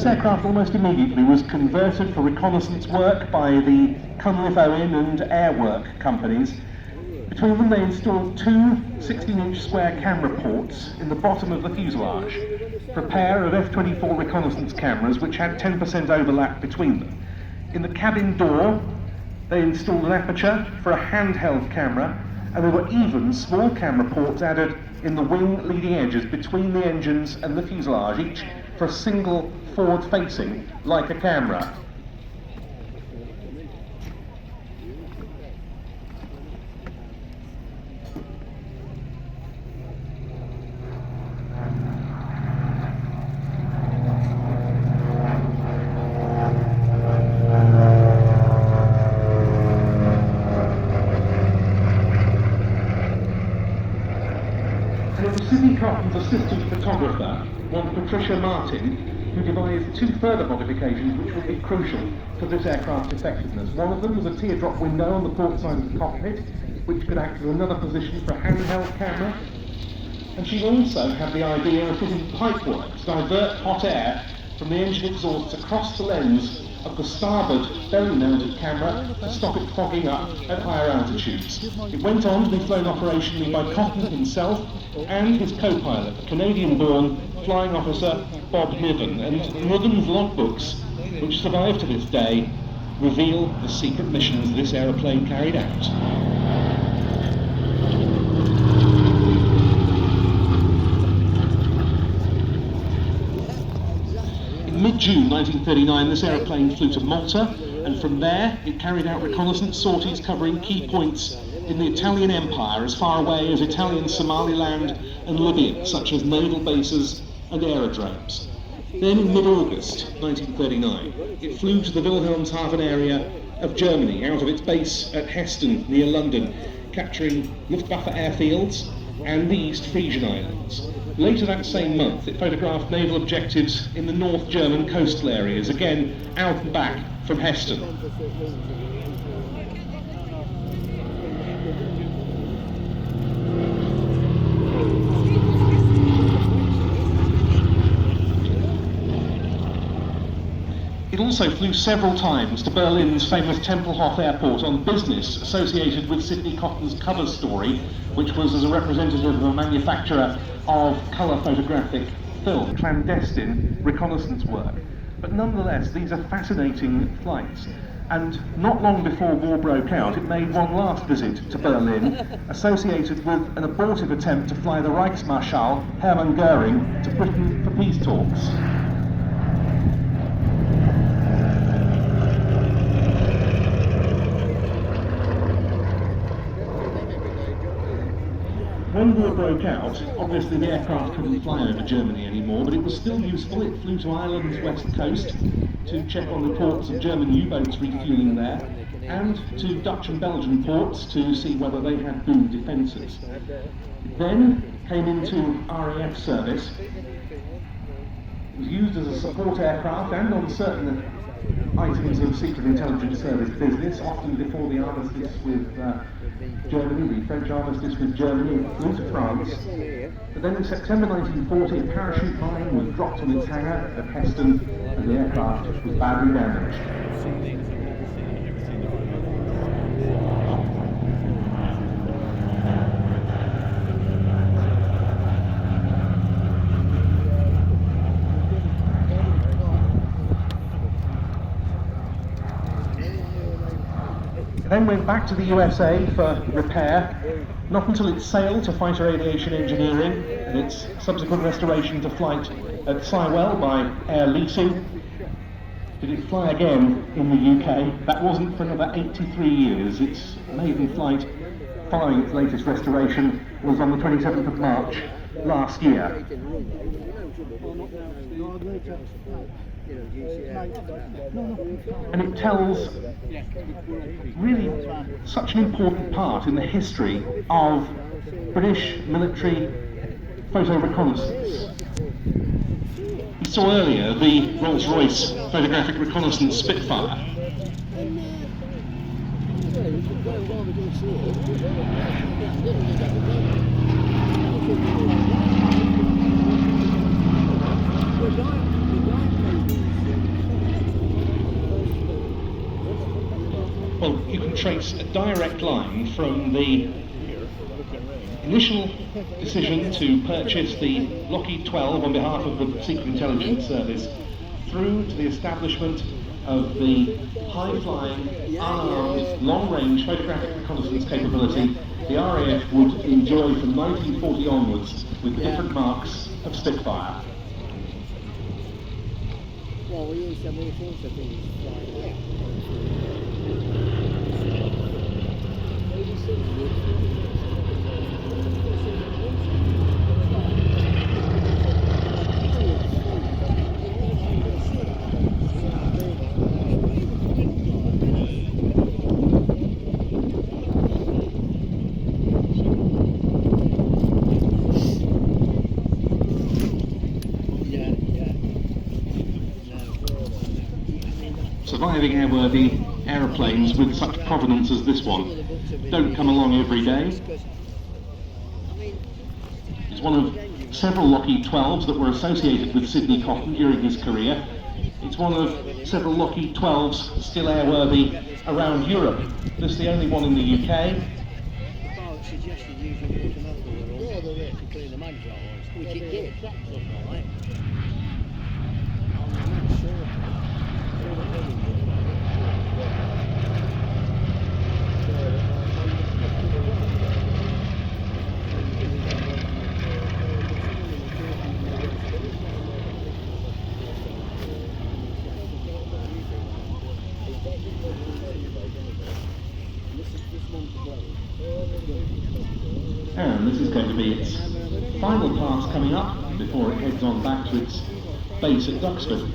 this aircraft almost immediately was converted for reconnaissance work by the Cunliffe Owen and Airwork companies. Between them they installed two 16-inch square camera ports in the bottom of the fuselage for a pair of F-24 reconnaissance cameras which had 10% overlap between them. In the cabin door they installed an aperture for a handheld camera, and there were even small camera ports added in the wing leading edges between the engines and the fuselage, each for a single forward-facing Leica camera. Sidney Cotton's assistant photographer, one Patricia Martin, who devised two further modifications which would be crucial for this aircraft's effectiveness. One of them was a teardrop window on the port side of the cockpit, which could act as another position for a handheld camera. And she also had the idea of fitting pipework to divert hot air from the engine exhausts across the lens of the starboard belly-mounted camera to stop it fogging up at higher altitudes. It went on to be flown operationally by Cotton himself and his co-pilot, Canadian-born flying officer Bob Niven, and Niven's logbooks, which survive to this day, reveal the secret missions this aeroplane carried out. In mid-June 1939, this aeroplane flew to Malta, and from there it carried out reconnaissance sorties covering key points in the Italian Empire as far away as Italian Somaliland and Libya, such as naval bases and aerodromes. Then in mid-August 1939, it flew to the Wilhelmshaven area of Germany, out of its base at Heston near London, capturing Luftwaffe airfields and the East Frisian Islands. Later that same month, it photographed naval objectives in the North German coastal areas, again out and back from Heston. It also flew several times to Berlin's famous Tempelhof Airport on business associated with Sidney Cotton's cover story, which was as a representative of a manufacturer of colour photographic film, clandestine reconnaissance work. But nonetheless, these are fascinating flights. And not long before war broke out, it made one last visit to Berlin, associated with an abortive attempt to fly the Reichsmarschall Hermann Göring to Britain for peace talks. When war broke out, obviously the aircraft couldn't fly over Germany anymore, but it was still useful. It flew to Ireland's west coast to check on reports of German U-boats refuelling there, and to Dutch and Belgian ports to see whether they had boom defences. It then came into RAF service. It was used as a support aircraft and on certain items of Secret Intelligence Service business, often before the armistice with Germany, the French armistice with Germany, it flew to France. But then in September 1940, a parachute mine was dropped on its hangar at Heston, and the aircraft was badly damaged. Then went back to the USA for repair, not until it sailed to fighter aviation engineering and its subsequent restoration to flight at Sywell by Air Leasing did it fly again in the UK. That wasn't for another 83 years. Its maiden flight following its latest restoration was on the 27th of March last year. And it tells really such an important part in the history of British military photo reconnaissance. We saw earlier the Rolls-Royce photographic reconnaissance Spitfire. can trace a direct line from the initial decision to purchase the Lockheed 12 on behalf of the Secret Intelligence Service through to the establishment of the high-flying, unarmed, long-range photographic reconnaissance capability the RAF would enjoy from 1940 onwards with the different marks of Spitfire. Well, we used to have all sorts of things flying. Surviving airworthy aeroplanes with such provenance as this one don't come along every day. It's one of several Lockheed 12s that were associated with Sidney Cotton during his career. It's one of several Lockheed 12s still airworthy around Europe. This is the only one in the UK. Which it did. And this is going to be its final pass coming up before it heads on back to its base at Duxford.